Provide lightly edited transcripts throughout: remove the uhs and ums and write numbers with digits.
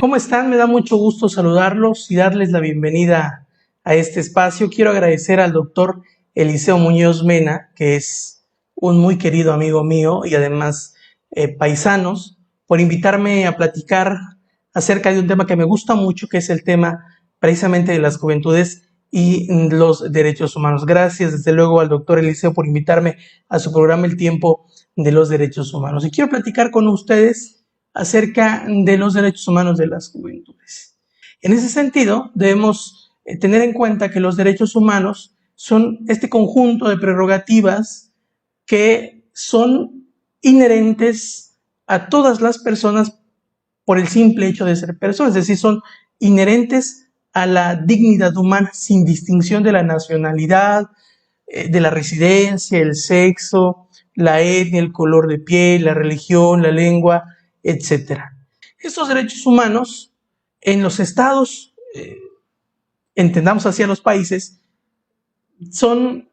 ¿Cómo están? Me da mucho gusto saludarlos y darles la bienvenida a este espacio. Quiero agradecer al doctor Eliseo Muñoz Mena, que es un muy querido amigo mío y además paisanos, por invitarme a platicar acerca de un tema que me gusta mucho, que es el tema precisamente de las juventudes y los derechos humanos. Gracias desde luego al doctor Eliseo por invitarme a su programa El Tiempo de los Derechos Humanos. Y quiero platicar con ustedes acerca de los derechos humanos de las juventudes. En ese sentido, debemos tener en cuenta que los derechos humanos son este conjunto de prerrogativas que son inherentes a todas las personas por el simple hecho de ser personas, es decir, son inherentes a la dignidad humana sin distinción de la nacionalidad, de la residencia, el sexo, la etnia, el color de piel, la religión, la lengua, etcétera. Estos derechos humanos en los estados, entendamos hacia los países, son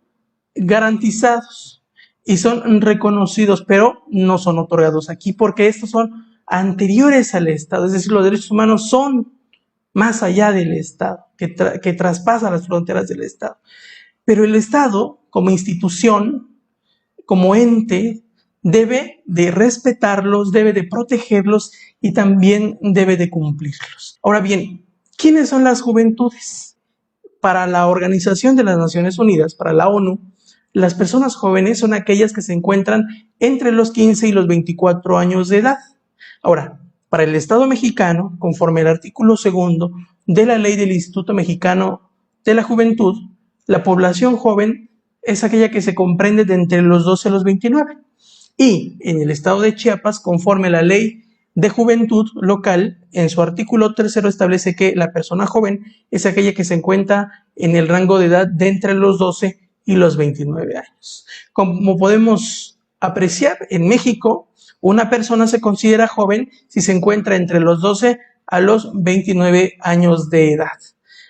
garantizados y son reconocidos, pero no son otorgados aquí porque estos son anteriores al Estado, es decir, los derechos humanos son más allá del Estado, que traspasa las fronteras del Estado. Pero el Estado, como institución, como ente, debe de respetarlos, debe de protegerlos y también debe de cumplirlos. Ahora bien, ¿quiénes son las juventudes? Para la Organización de las Naciones Unidas, para la ONU, las personas jóvenes son aquellas que se encuentran entre los 15 y los 24 años de edad. Ahora, para el Estado mexicano, conforme al artículo 2 de la Ley del Instituto Mexicano de la Juventud, la población joven es aquella que se comprende de entre los 12 a los 29. Y en el estado de Chiapas, conforme a la Ley de Juventud Local, en su artículo 3 establece que la persona joven es aquella que se encuentra en el rango de edad de entre los 12 y los 29 años. Como podemos apreciar, en México, una persona se considera joven si se encuentra entre los 12 a los 29 años de edad.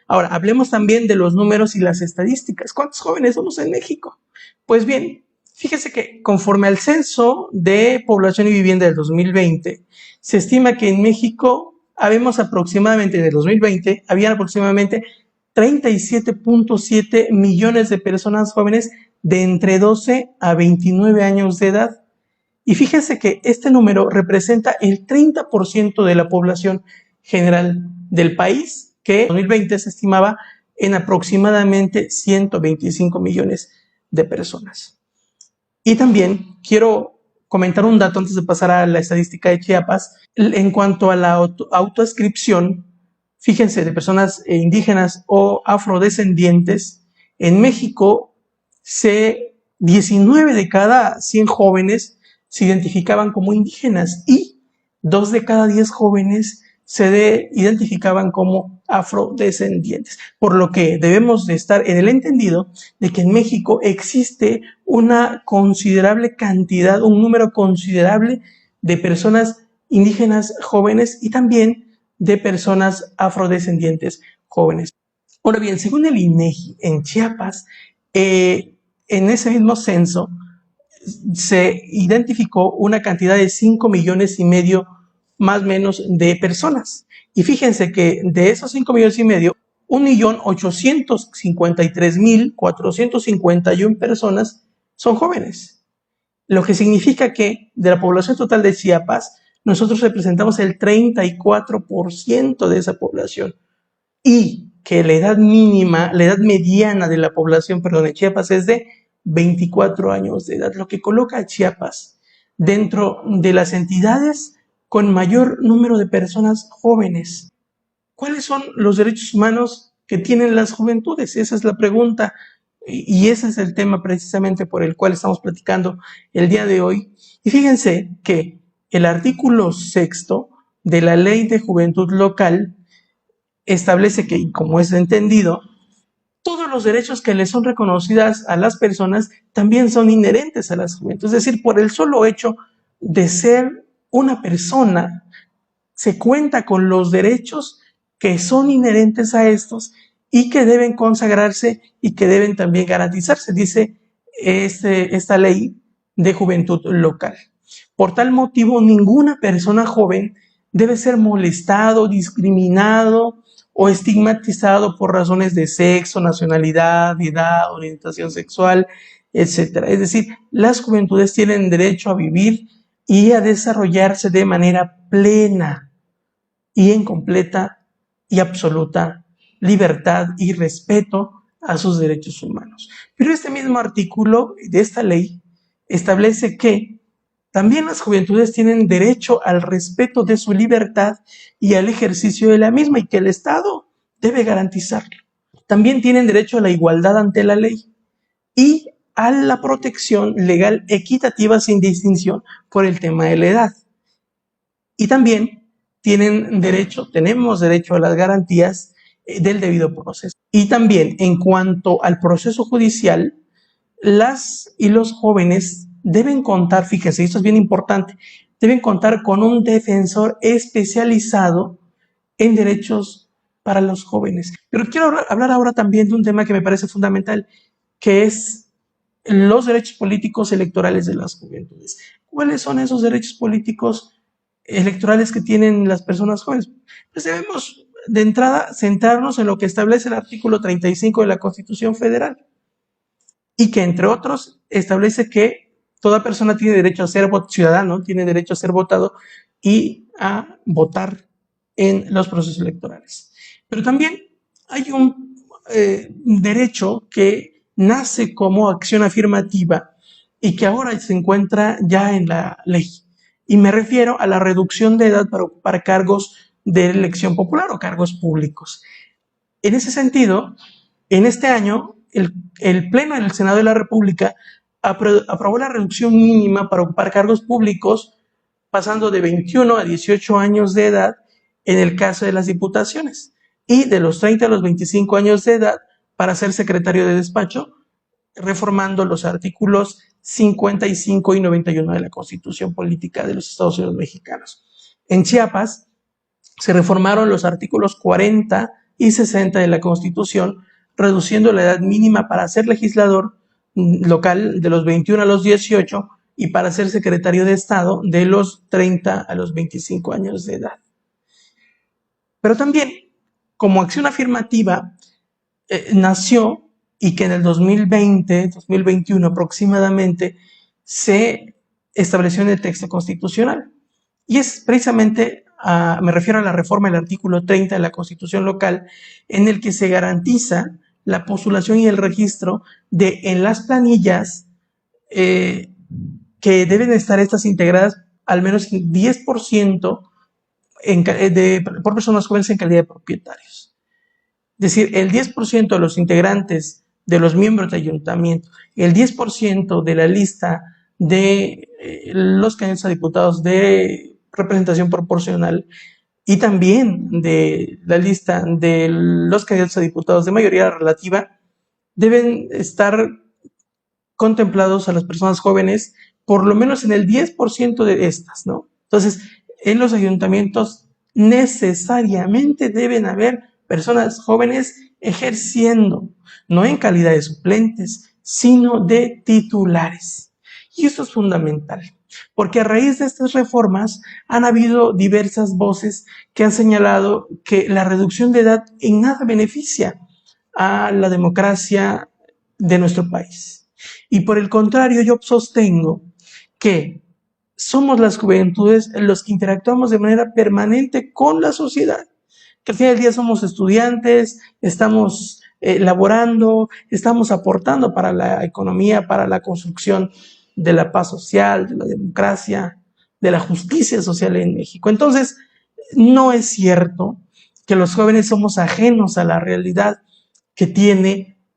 Ahora, hablemos también de los números y las estadísticas. ¿Cuántos jóvenes somos en México? Pues bien, fíjese que conforme al Censo de Población y Vivienda del 2020, se estima que en México habían aproximadamente 37.7 millones de personas jóvenes de entre 12 a 29 años de edad. Y fíjese que este número representa el 30% de la población general del país, que en 2020 se estimaba en aproximadamente 125 millones de personas. Y también quiero comentar un dato antes de pasar a la estadística de Chiapas. En cuanto a la autoadscripción, fíjense, de personas indígenas o afrodescendientes, en México 19 de cada 100 jóvenes se identificaban como indígenas y 2 de cada 10 jóvenes se identificaban como afrodescendientes, por lo que debemos de estar en el entendido de que en México existe una considerable cantidad, un número considerable de personas indígenas jóvenes y también de personas afrodescendientes jóvenes. Ahora bien, según el INEGI, en Chiapas, en ese mismo censo, se identificó una cantidad de 5,5 millones más o menos de personas. Y fíjense que de esos 5,5 millones, 1.853.451 personas son jóvenes. Lo que significa que de la población total de Chiapas, nosotros representamos el 34% de esa población. Y que la edad mediana de la población, de Chiapas es de 24 años de edad, lo que coloca a Chiapas dentro de las entidades con mayor número de personas jóvenes. ¿Cuáles son los derechos humanos que tienen las juventudes? Esa es la pregunta y ese es el tema precisamente por el cual estamos platicando el día de hoy. Y fíjense que el artículo 6 de la Ley de Juventud Local establece que, como es entendido, todos los derechos que le son reconocidas a las personas también son inherentes a las juventudes. Es decir, por el solo hecho de ser una persona, se cuenta con los derechos que son inherentes a estos y que deben consagrarse y que deben también garantizarse, dice esta ley de juventud local. Por tal motivo, ninguna persona joven debe ser molestado, discriminado o estigmatizado por razones de sexo, nacionalidad, edad, orientación sexual, etcétera. Es decir, las juventudes tienen derecho a vivir y a desarrollarse de manera plena y en completa y absoluta libertad y respeto a sus derechos humanos. Pero este mismo artículo de esta ley establece que también las juventudes tienen derecho al respeto de su libertad y al ejercicio de la misma, y que el Estado debe garantizarlo. También tienen derecho a la igualdad ante la ley y a la protección legal equitativa sin distinción por el tema de la edad. Y también tenemos derecho a las garantías del debido proceso. Y también en cuanto al proceso judicial, las y los jóvenes deben contar, fíjense, esto es bien importante, deben contar con un defensor especializado en derechos para los jóvenes. Pero quiero hablar ahora también de un tema que me parece fundamental, que es los derechos políticos electorales de las juventudes. ¿Cuáles son esos derechos políticos electorales que tienen las personas jóvenes? Pues debemos de entrada centrarnos en lo que establece el artículo 35 de la Constitución Federal, y que, entre otros, establece que toda persona tiene derecho a ser ciudadano, tiene derecho a ser votado y a votar en los procesos electorales. Pero también hay un derecho que nace como acción afirmativa y que ahora se encuentra ya en la ley. Y me refiero a la reducción de edad para ocupar cargos de elección popular o cargos públicos. En ese sentido, en este año, el Pleno del Senado de la República aprobó la reducción mínima para ocupar cargos públicos, pasando de 21 a 18 años de edad en el caso de las diputaciones, y de los 30 a los 25 años de edad para ser secretario de despacho, reformando los artículos 55 y 91 de la Constitución Política de los Estados Unidos Mexicanos. En Chiapas se reformaron los artículos 40 y 60 de la Constitución, reduciendo la edad mínima para ser legislador local de los 21 a los 18 y para ser secretario de Estado de los 30 a los 25 años de edad. Pero también, como acción afirmativa, nació, y que en el 2020, 2021 aproximadamente, se estableció en el texto constitucional. Y es precisamente, me refiero a la reforma del artículo 30 de la Constitución local, en el que se garantiza la postulación y el registro en las planillas que deben estar estas integradas al menos 10% por personas jóvenes en calidad de propietarios. Es decir, el 10% de los integrantes de los miembros de ayuntamiento, el 10% de la lista de los candidatos a diputados de representación proporcional y también de la lista de los candidatos a diputados de mayoría relativa, deben estar contemplados a las personas jóvenes por lo menos en el 10% de estas, ¿no? Entonces, en los ayuntamientos necesariamente deben haber personas jóvenes ejerciendo, no en calidad de suplentes, sino de titulares. Y esto es fundamental, porque a raíz de estas reformas han habido diversas voces que han señalado que la reducción de edad en nada beneficia a la democracia de nuestro país. Y por el contrario, yo sostengo que somos las juventudes los que interactuamos de manera permanente con la sociedad, que al final del día somos estudiantes, estamos laborando, estamos aportando para la economía, para la construcción de la paz social, de la democracia, de la justicia social en México. Entonces, no es cierto que los jóvenes somos ajenos a la realidad que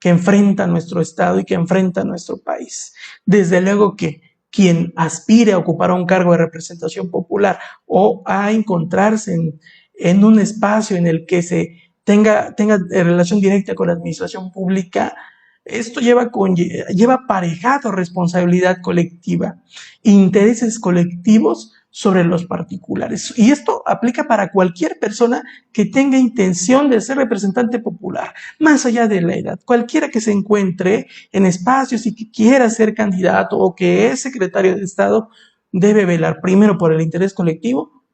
enfrenta nuestro Estado y que enfrenta nuestro país. Desde luego que quien aspire a ocupar un cargo de representación popular o a encontrarse en un espacio en el que se tenga relación directa con la administración pública, esto lleva aparejado responsabilidad colectiva, intereses colectivos sobre los particulares. Y esto aplica para cualquier persona que tenga intención de ser representante popular, más allá de la edad. Cualquiera que se encuentre en espacios y que quiera ser candidato o que es secretario de Estado, debe velar primero por el interés colectivo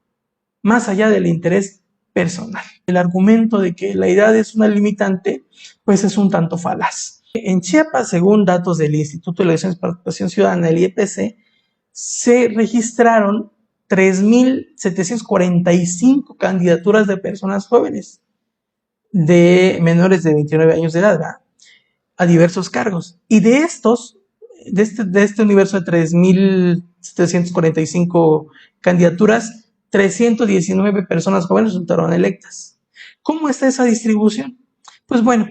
más allá del interés personal. El argumento de que la edad es una limitante, pues es un tanto falaz. En Chiapas, según datos del Instituto de Elecciones y Participación Ciudadana, el IEPC, se registraron 3.745 candidaturas de personas jóvenes, de menores de 29 años de edad, ¿verdad?, a diversos cargos. Y de estos, de este universo de 3.745 candidaturas, 319 personas jóvenes resultaron electas. ¿Cómo está esa distribución? Pues bueno,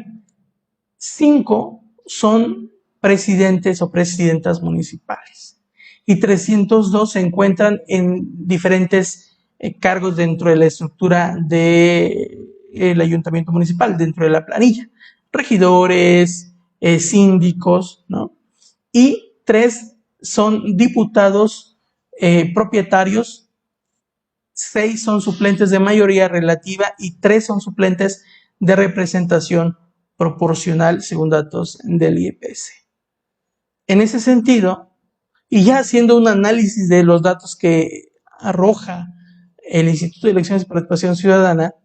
5 son presidentes o presidentas municipales y 302 se encuentran en diferentes cargos dentro de la estructura del ayuntamiento municipal, dentro de la planilla. Regidores, síndicos, ¿no? Y 3 son diputados propietarios, 6 son suplentes de mayoría relativa y 3 son suplentes de representación proporcional, según datos del IEPS. En ese sentido, y ya haciendo un análisis de los datos que arroja el Instituto de Elecciones y Participación Ciudadana,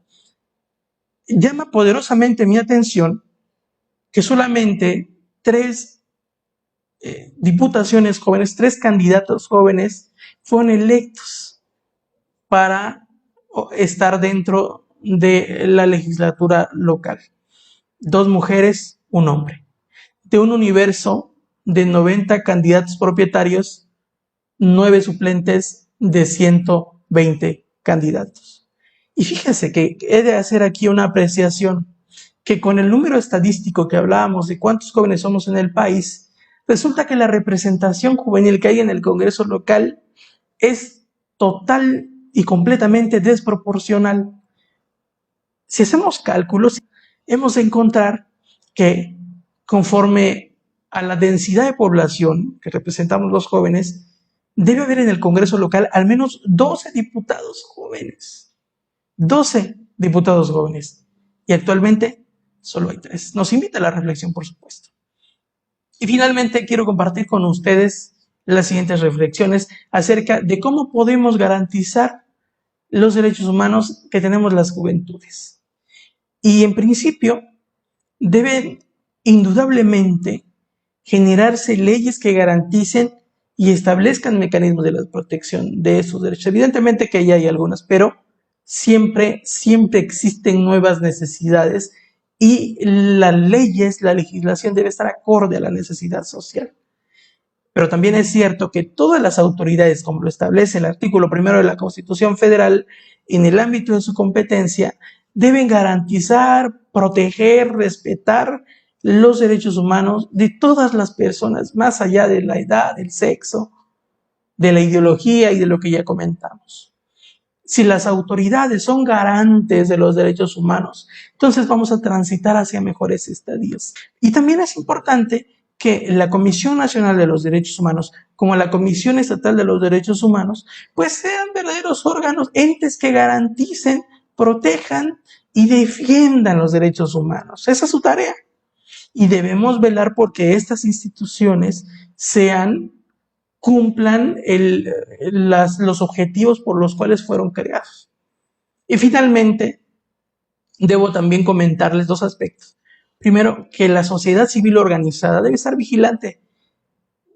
llama poderosamente mi atención que solamente 3 diputaciones jóvenes, 3 candidatos jóvenes fueron electos para estar dentro de la legislatura local. 2 mujeres, 1 hombre. De un universo de 90 candidatos propietarios, 9 suplentes de 120 candidatos. Y fíjense que he de hacer aquí una apreciación, que con el número estadístico que hablábamos de cuántos jóvenes somos en el país, resulta que la representación juvenil que hay en el Congreso local es total y completamente desproporcional. Si hacemos cálculos, hemos de encontrar que conforme a la densidad de población que representamos los jóvenes, debe haber en el Congreso local al menos 12 diputados jóvenes. 12 diputados jóvenes. Y actualmente solo hay 3. Nos invita a la reflexión, por supuesto. Y finalmente quiero compartir con ustedes las siguientes reflexiones acerca de cómo podemos garantizar los derechos humanos que tenemos las juventudes. Y en principio, deben indudablemente generarse leyes que garanticen y establezcan mecanismos de la protección de esos derechos. Evidentemente que ya hay algunas, pero siempre existen nuevas necesidades y las leyes, la legislación debe estar acorde a la necesidad social. Pero también es cierto que todas las autoridades, como lo establece el artículo 1 de la Constitución Federal, en el ámbito de su competencia, deben garantizar, proteger, respetar los derechos humanos de todas las personas, más allá de la edad, del sexo, de la ideología y de lo que ya comentamos. Si las autoridades son garantes de los derechos humanos, entonces vamos a transitar hacia mejores estadios. Y también es importante que la Comisión Nacional de los Derechos Humanos, como la Comisión Estatal de los Derechos Humanos, pues sean verdaderos órganos, entes que garanticen, protejan y defiendan los derechos humanos. Esa es su tarea. Y debemos velar porque estas instituciones cumplan los objetivos por los cuales fueron creados. Y finalmente, debo también comentarles 2 aspectos. Primero, que la sociedad civil organizada debe estar vigilante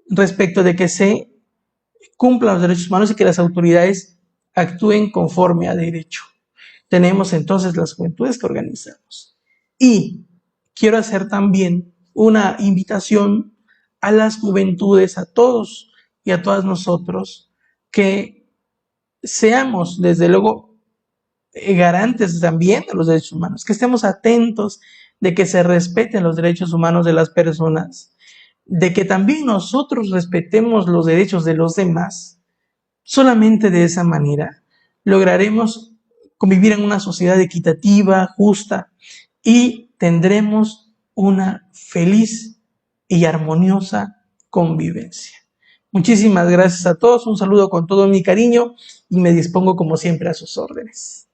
respecto de que se cumplan los derechos humanos y que las autoridades actúen conforme a derecho. Tenemos entonces las juventudes que organizamos. Y quiero hacer también una invitación a las juventudes, a todos y a todas nosotros, que seamos, desde luego, garantes también de los derechos humanos, que estemos atentos de que se respeten los derechos humanos de las personas, de que también nosotros respetemos los derechos de los demás. Solamente de esa manera lograremos convivir en una sociedad equitativa, justa, y tendremos una feliz y armoniosa convivencia. Muchísimas gracias a todos, un saludo con todo mi cariño y me dispongo como siempre a sus órdenes.